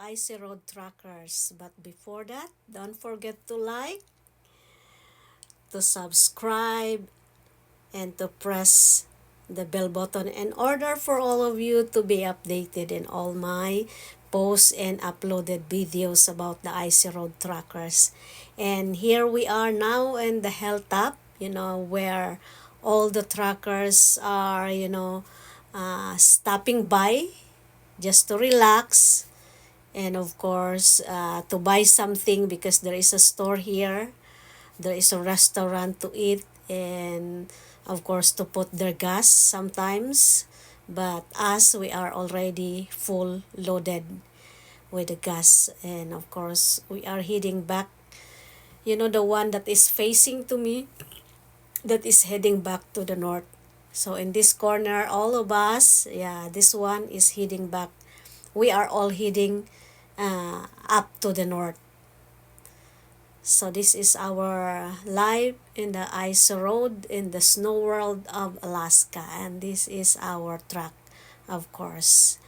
Icy Road Trackers. But before that, don't forget to like, to subscribe, and to press the bell button in order for all of you to be updated in all my posts and uploaded videos about the Icy Road Trackers. And here we are now in the hilltop, where all the trackers are, stopping by just to relax, and of course to buy something because there is a store here, there is a restaurant to eat, and of course to put their gas sometimes. But us, we are already full loaded with the gas, and of course we are heading back. The one that is facing to me, that is heading back to the north. So in this corner, all of us, this one is heading back. We are all heading up to the north. So this is our life in the ice road in the snow world of Alaska, and this is our truck, of course.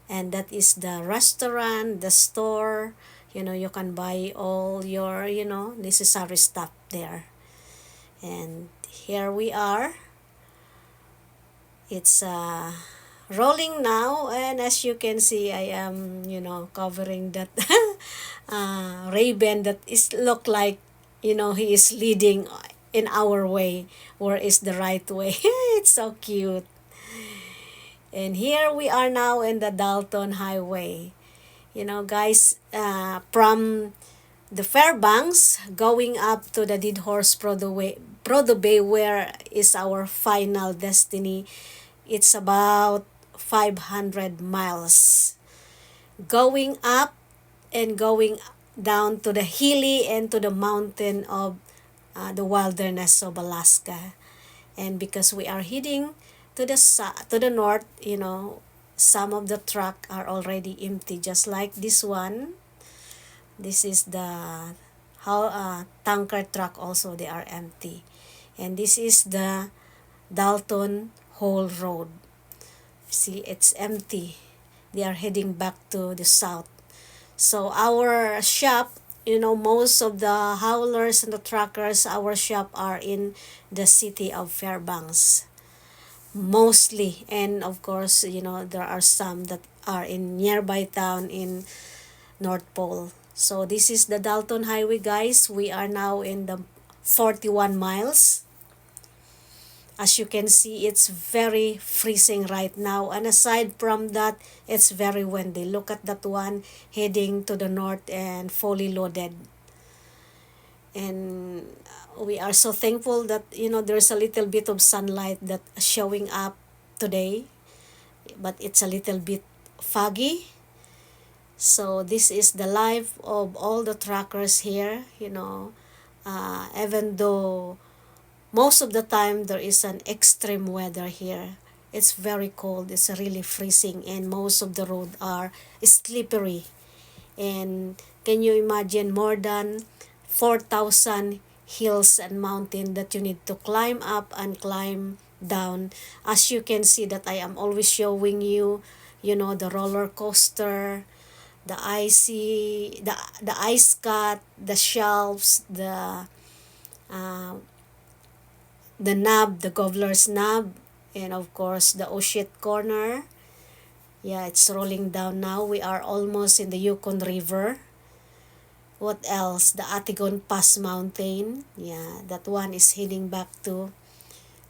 And that is the restaurant, the store. You can buy all your necessary stuff there. And here we are. It's rolling now, and as you can see, I am covering that raven that is look like he is leading in our way, where is the right way. It's so cute. And here we are now in the Dalton highway, guys, from the Fairbanks going up to the Dead Horse Prado Bay, where is our final destiny. It's about 500 miles going up and going down to the hilly and to the mountain of the wilderness of Alaska. And because we are heading to the north, some of the truck are already empty, just like this one. This is the tanker truck also, they are empty. And this is the Dalton whole road. See, it's empty. They are heading back to the south. So our shop, most of the haulers and the truckers, our shop are in the city of Fairbanks mostly. And of course, there are some that are in nearby town in North Pole. So this is the Dalton highway, guys. We are now in the 41 miles. As you can see, it's very freezing right now. And aside from that, it's very windy. Look at that one heading to the north and fully loaded. And we are so thankful that, there's a little bit of sunlight that showing up today. But it's a little bit foggy. So this is the life of all the truckers here, even though most of the time there is an extreme weather here. It's very cold, it's really freezing, and most of the road are slippery. And can you imagine, more than 4,000 hills and mountain that you need to climb up and climb down. As you can see that I am always showing you, the roller coaster, the ice cut, the shelves, the knob, the gobbler's knob, and of course the Oshit corner. It's rolling down now. We are almost in the Yukon River. What else? The Atigon Pass Mountain. That one is heading back to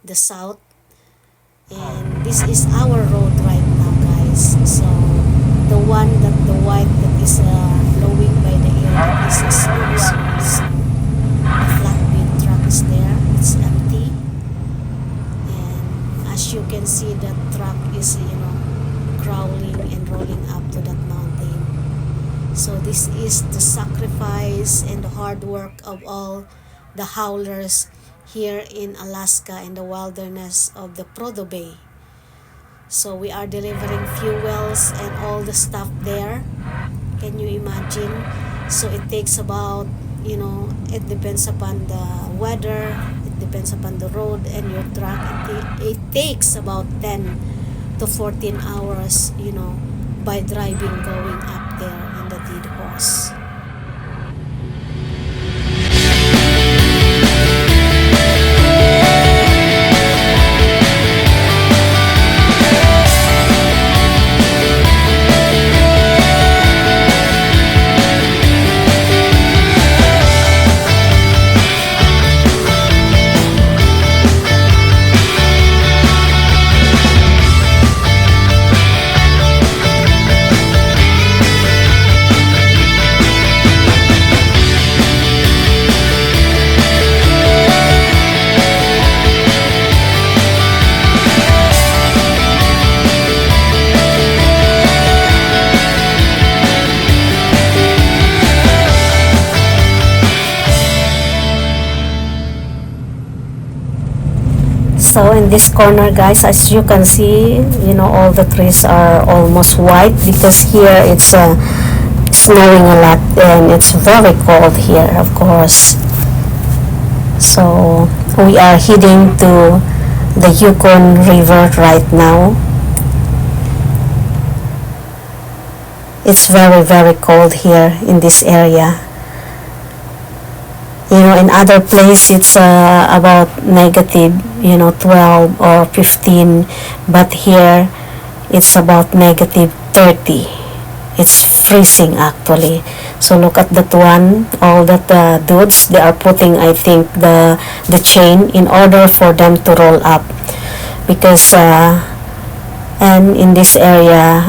the south. And this is our road right now, guys. So the white that is blowing by the air, that is a snow. So the flatbed truck is there. It's empty. And as you can see, that truck is, crawling and rolling up to that mountain. So this is the sacrifice and the hard work of all the haulers here in Alaska in the wilderness of the Prado Bay. So we are delivering fuels and all the stuff there. Can you imagine? So it takes about, it depends upon the weather, it depends upon the road and your truck. It takes about 10 to 14 hours, by driving going up there in the So in this corner, guys, as you can see, all the trees are almost white because here it's snowing a lot and it's very cold here, of course. So we are heading to the Yukon River right now. It's very, very cold here in this area. In other place it's about negative 12 or 15, but here it's about negative 30. It's freezing actually. So look at that one, all that dudes, they are putting, I think, the chain in order for them to roll up, because and in this area,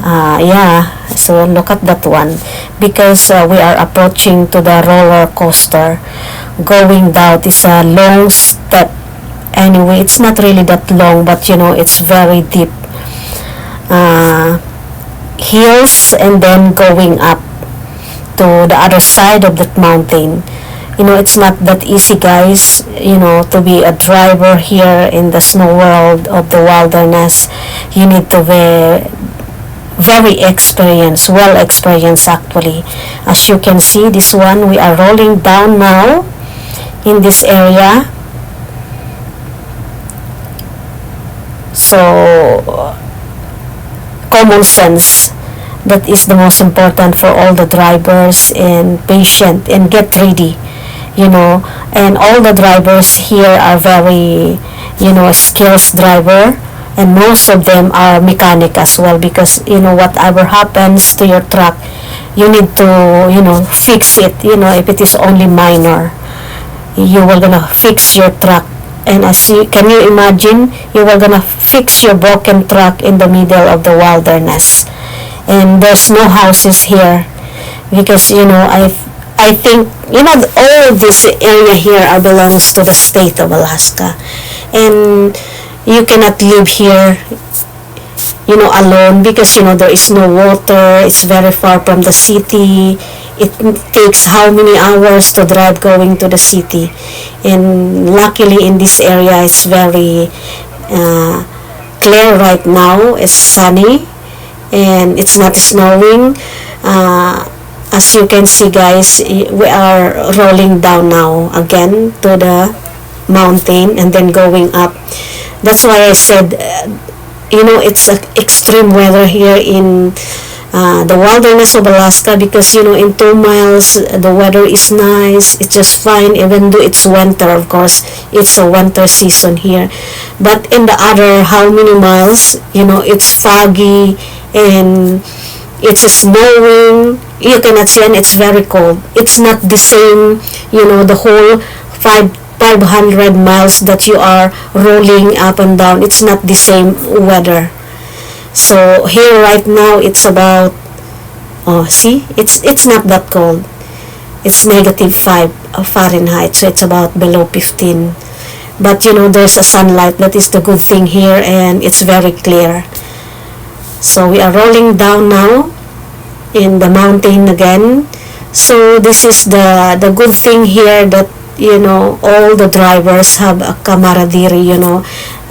so look at that one, because we are approaching to the roller coaster. Going down is a long step. Anyway, it's not really that long, but it's very deep hills, and then going up to the other side of that mountain. It's not that easy, guys, to be a driver here in the snow world of the wilderness. You need to be very experienced, well experienced actually. As you can see, this one, we are rolling down now in this area. So common sense, that is the most important for all the drivers, and patient, and get ready, and all the drivers here are very skills driver, and most of them are mechanic as well, because whatever happens to your truck, you need to fix it. If it is only minor, you were gonna fix your truck. And can you imagine, you were gonna fix your broken truck in the middle of the wilderness, and there's no houses here, because I think all this area here belongs to the state of Alaska, and you cannot live here alone, because there is no water. It's very far from the city. It takes how many hours to drive going to the city, and luckily in this area it's very clear right now. It's sunny and it's not snowing. As you can see, guys, we are rolling down now again to the mountain and then going up. That's why I said it's extreme weather here in the wilderness of Alaska, because in 2 miles the weather is nice, it's just fine, even though it's winter. Of course, it's a winter season here, but in the other how many miles, it's foggy and it's snowing. You cannot see, and it's very cold. It's not the same, the whole 500 miles that you are rolling up and down. It's not the same weather. So here right now it's about, see, it's not that cold. It's negative 5 Fahrenheit, so it's about below 15. But there's a sunlight. That is the good thing here, and it's very clear. So we are rolling down now in the mountain again. So this is the good thing here, that all the drivers have a camaraderie.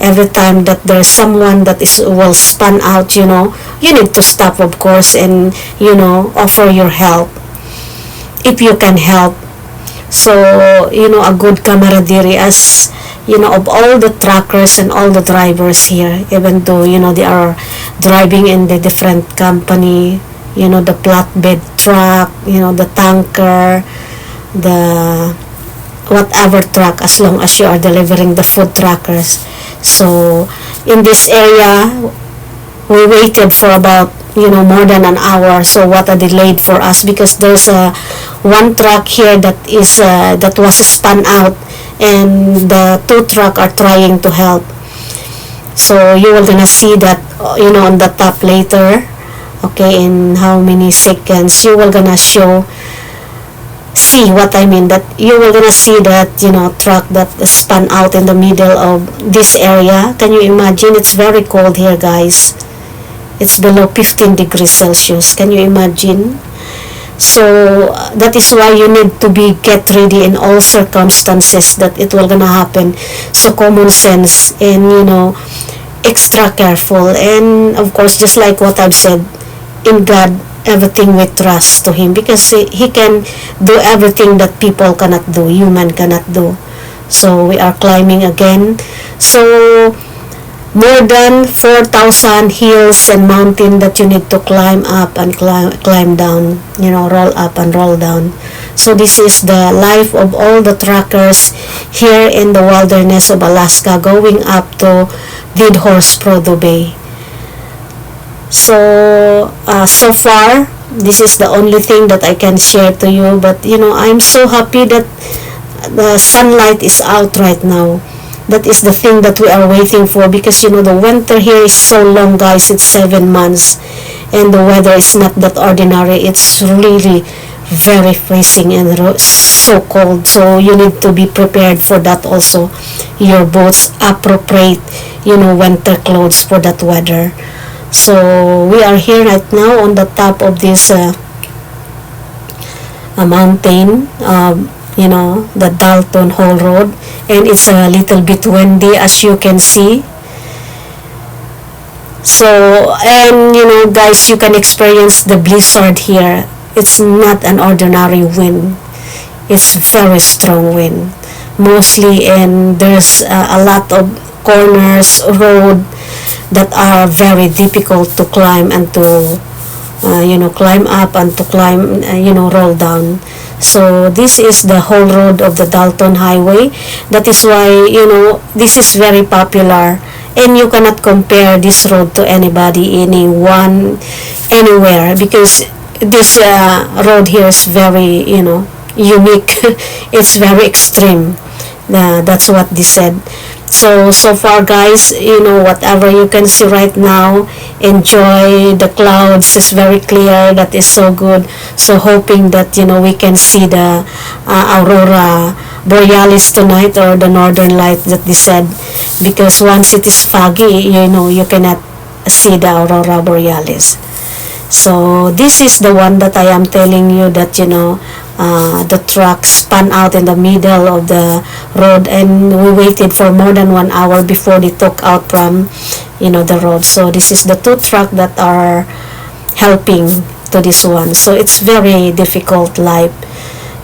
Every time that there's someone that will spun out, you need to stop, of course, and offer your help if you can help. So a good camaraderie, as of all the truckers and all the drivers here, even though they are driving in the different company, the flatbed truck, the tanker, the whatever truck, as long as you are delivering the food truckers. So in this area we waited for about more than an hour. So what a delayed for us, because there's one truck here that was spun out, and the 2 truck are trying to help. So you will gonna see that on the top later, okay, in how many seconds you will gonna see what I mean, that you will gonna see that truck that spun out in the middle of this area. Can you imagine? It's very cold here, guys. It's below 15 degrees Celsius. Can you imagine? So that is why you need to be get ready in all circumstances that it will gonna happen. So common sense and extra careful, and of course just like what I've said, in God everything we trust to him, because he can do everything that people cannot do, human cannot do. So we are climbing again. So more than 4,000 hills and mountain that you need to climb up and climb down, roll up and roll down. So this is the life of all the truckers here in the wilderness of Alaska, going up to Dead Horse Prudhoe Bay. So so far this is the only thing that I can share to you, but I'm so happy that the sunlight is out right now. That is the thing that we are waiting for, because the winter here is so long, guys. It's 7 months and the weather is not that ordinary. It's really very freezing and so cold, so you need to be prepared for that also. Your boots, appropriate winter clothes for that weather. So we are here right now on the top of this mountain, the Dalton Hall Road, and it's a little bit windy, as you can see. So, and guys, you can experience the blizzard here. It's not an ordinary wind. It's very strong wind, mostly, and there's a lot of corners, road that are very difficult to climb and to climb up and to climb, roll down. So this is the whole road of the Dalton Highway. That is why this is very popular, and you cannot compare this road to anybody, anywhere, because this road here is very unique. It's very extreme. That's what they said. So far, guys, whatever you can see right now, enjoy the clouds. It's very clear. That is so good. So hoping that we can see the aurora borealis tonight, or the northern light that they said, because once it is foggy, you cannot see the aurora borealis. So this is the one that I am telling you, that the truck spun out in the middle of the road, and we waited for more than 1 hour before they took out from the road. So this is the two truck that are helping to this one. So it's very difficult life.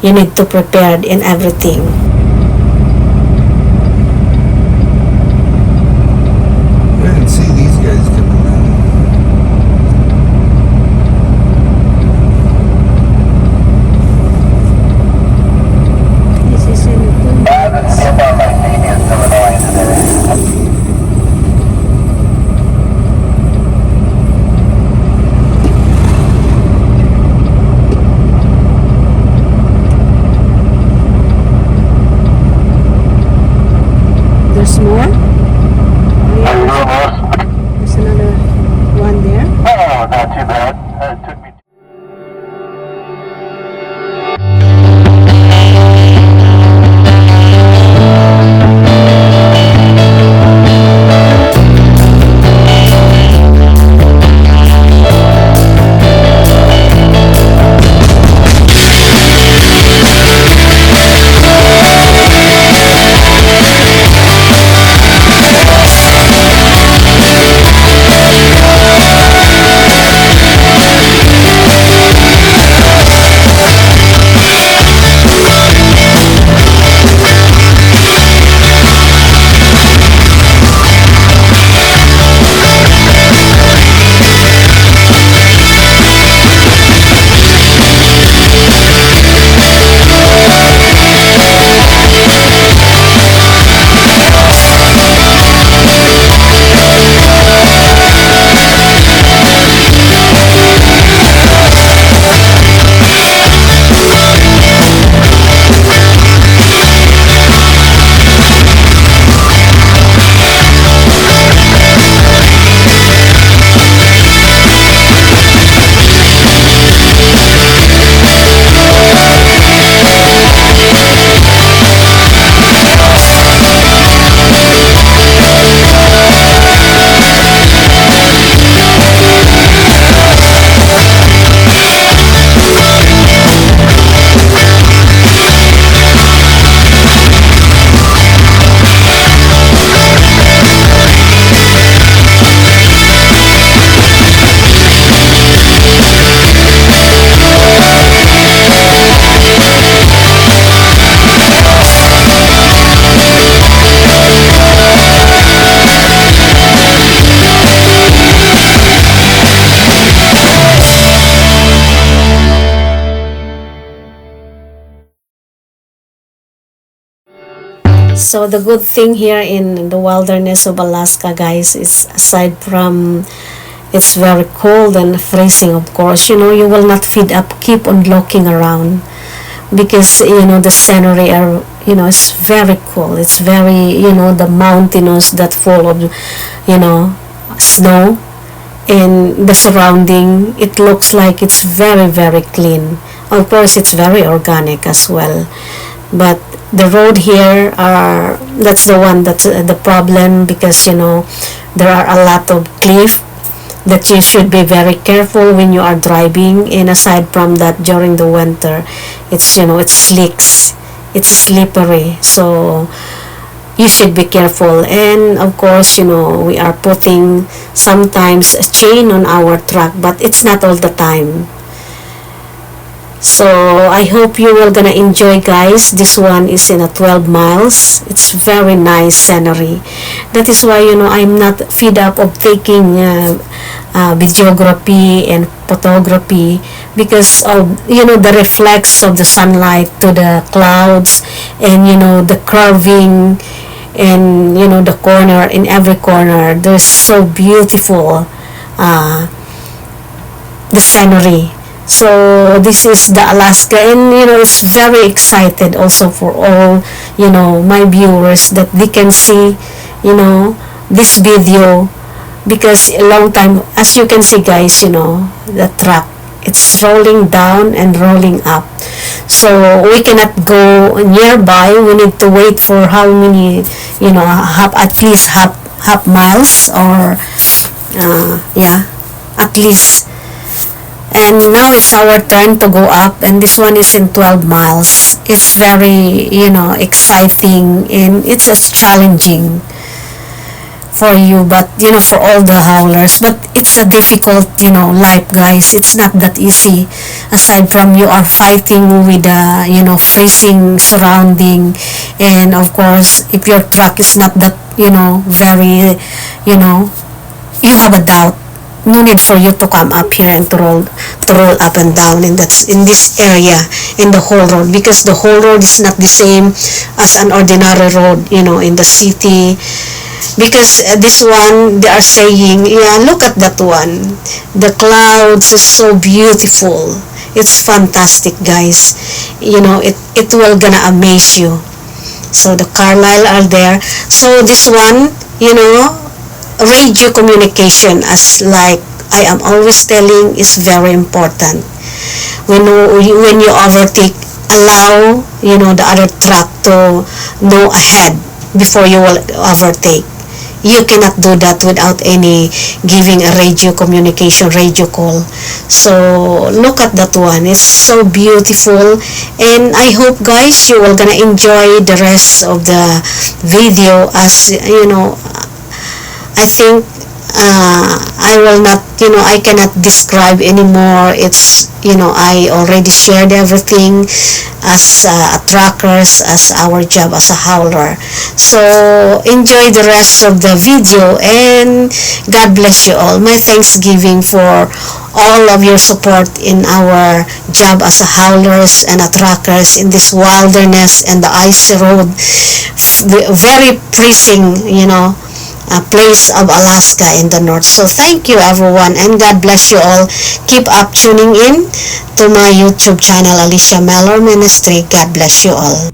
You need to prepare in everything. I didn't see these guys coming down. This is So the good thing here in the wilderness of Alaska, guys, is aside from it's very cold and freezing, of course, you will not feed up, keep on looking around because, the scenery are, it's very cool. It's very, the mountainous that full of, snow and the surrounding, it looks like it's very, very clean. Of course, it's very organic as well. But the road here that's the one that's the problem because, there are a lot of cliff that you should be very careful when you are driving. And aside from that, during the winter, it's slicks, it's slippery, so you should be careful. And of course, we are putting sometimes a chain on our truck, but it's not all the time. So I hope you will gonna enjoy, guys. This one is in a 12 miles. It's very nice scenery. That is why, I'm not fed up of taking videography and photography because of, the reflex of the sunlight to the clouds and, the curving and, the corner, in every corner. They're so beautiful, the scenery. So this is the Alaska, and it's very excited also for all my viewers that they can see this video because a long time, as you can see, guys, the truck, it's rolling down and rolling up, so we cannot go nearby. We need to wait for how many, at least half miles or yeah, at least. And now it's our turn to go up, and this one is in 12 miles. It's very, exciting, and it's as challenging for you, but, for all the howlers. But it's a difficult, life, guys. It's not that easy. Aside from you are fighting with the, freezing surrounding, and of course, if your truck is not that, very, you have a doubt. No need for you to come up here and to roll up and down in this area in the whole road, because the whole road is not the same as an ordinary road, in the city. Because this one, they are saying, yeah, look at that one, the clouds is so beautiful. It's fantastic, guys. It will gonna amaze you. So the Carlisle are there. So this one, radio communication, as like I am always telling, is very important. When you overtake, allow the other truck to know ahead before you will overtake. You cannot do that without any giving a radio communication, radio call. So look at that one, it's so beautiful. And I hope, guys, you will gonna enjoy the rest of the video. As I think I will not, I cannot describe anymore. It's, I already shared everything as truckers, as our job as a hauler. So enjoy the rest of the video, and God bless you all. My Thanksgiving for all of your support in our job as a haulers and a truckers in this wilderness and the icy road, very freezing, place of Alaska in the north. So thank you, everyone, and God bless you all. Keep up tuning in to my YouTube channel, Alicia Mellor Ministry. God bless you all.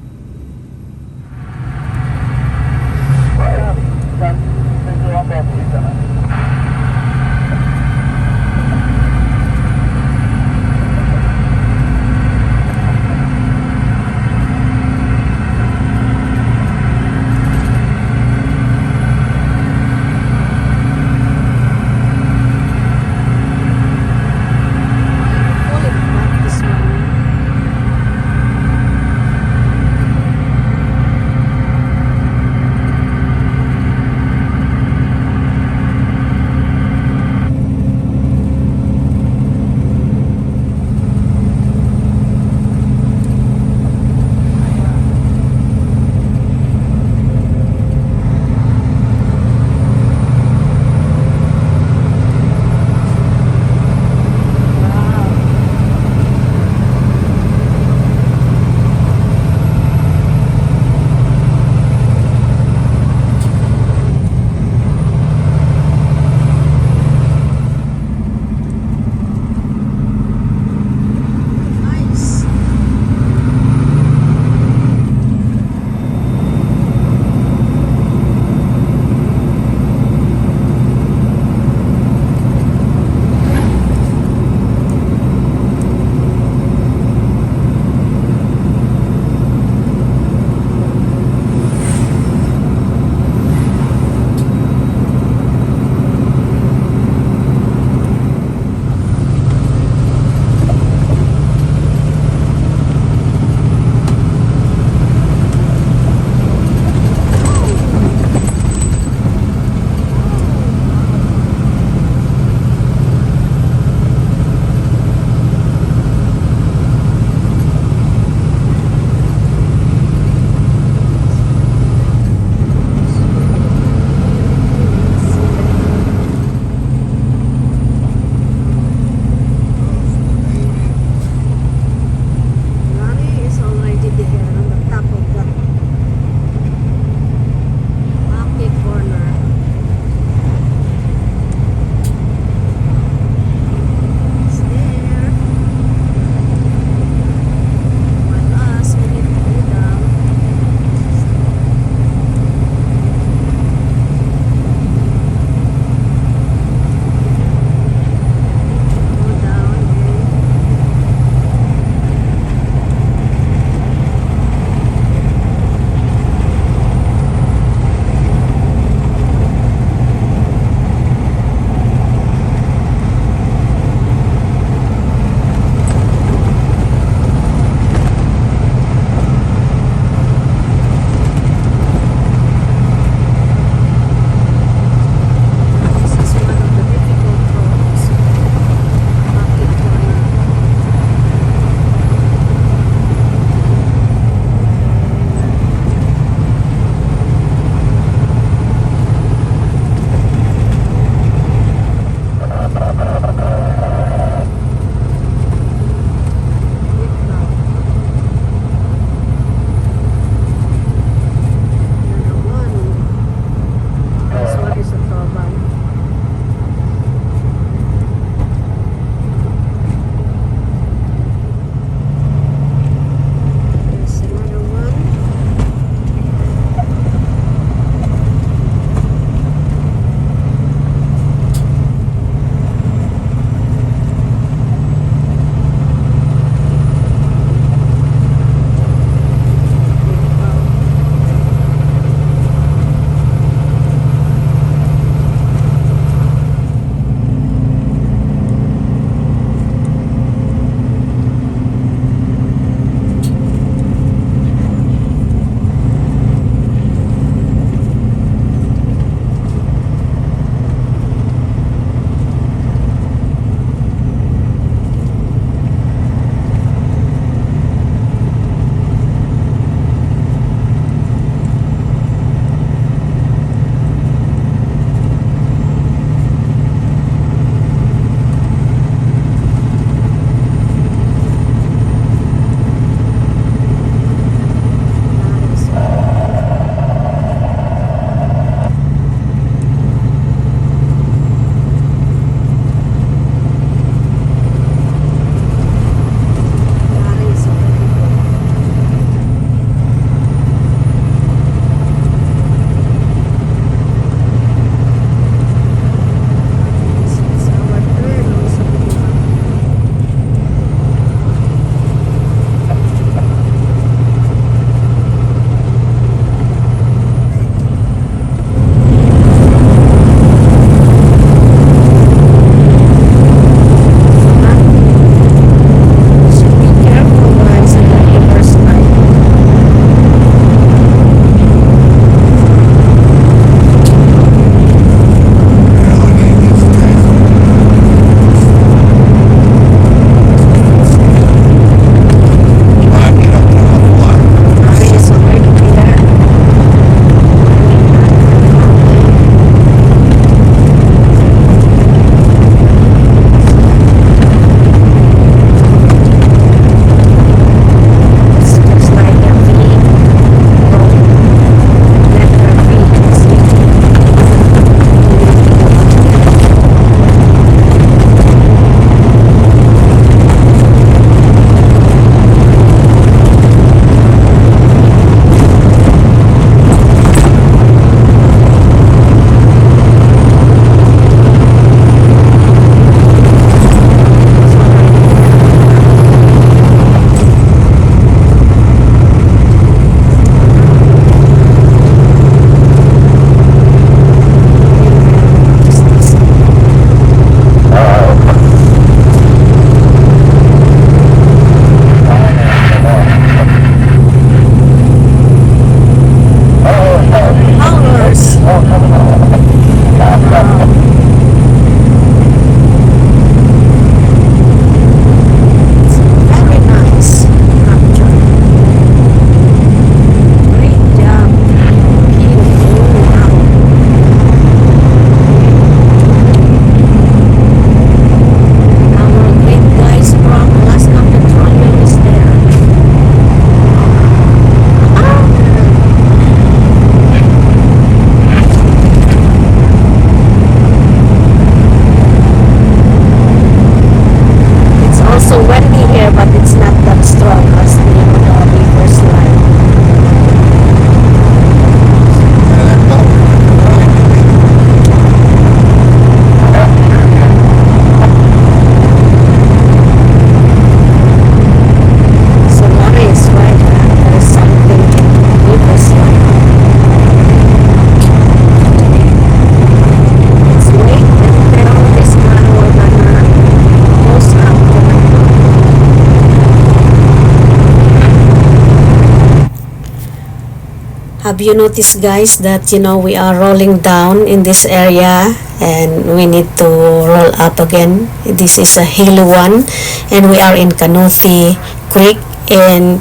Have you noticed, guys, that we are rolling down in this area and we need to roll up again? This is a hilly one and we are in Canothy Creek, and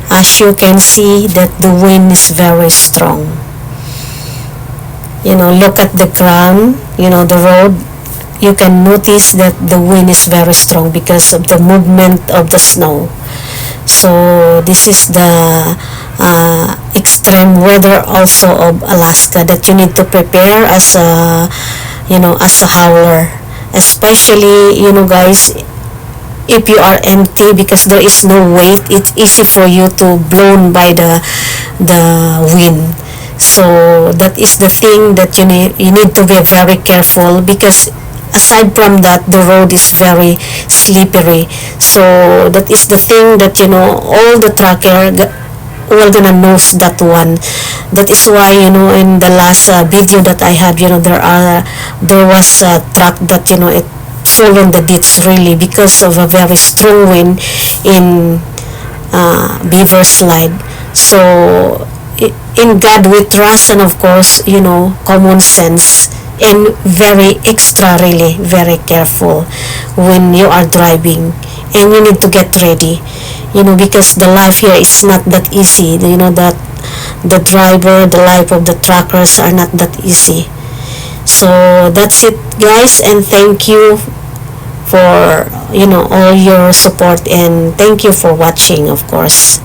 as you can see that the wind is very strong. Look at the ground, the road. You can notice that the wind is very strong because of the movement of the snow. So this is the extreme weather also of Alaska that you need to prepare as a hauler, especially guys, if you are empty, because there is no weight, it's easy for you to blown by the wind. So that is the thing that you need to be very careful, because aside from that, the road is very slippery. So that is the thing that all the trucker will gonna knows that one. That is why in the last video that I have, there was a truck that it fall on the ditch really because of a very strong wind in Beaver Slide. So in God we trust, and of course common sense, and very extra, really very careful when you are driving, and you need to get ready, because the life here is not that easy. That the life of the truckers are not that easy. So that's it, guys, and thank you for all your support, and thank you for watching, of course.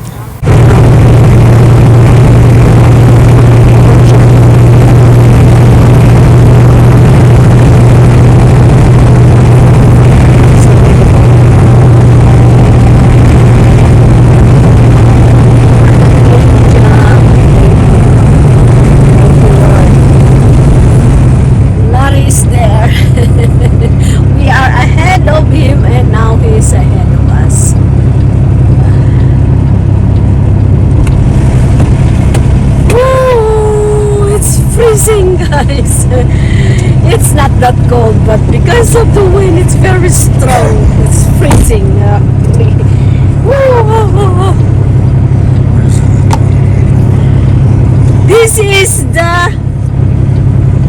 Guys, it's not that cold, but because of the wind, it's very strong. It's freezing. This is the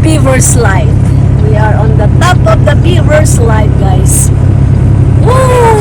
Beaver Slide. We are on the top of the Beaver Slide, guys. Woo!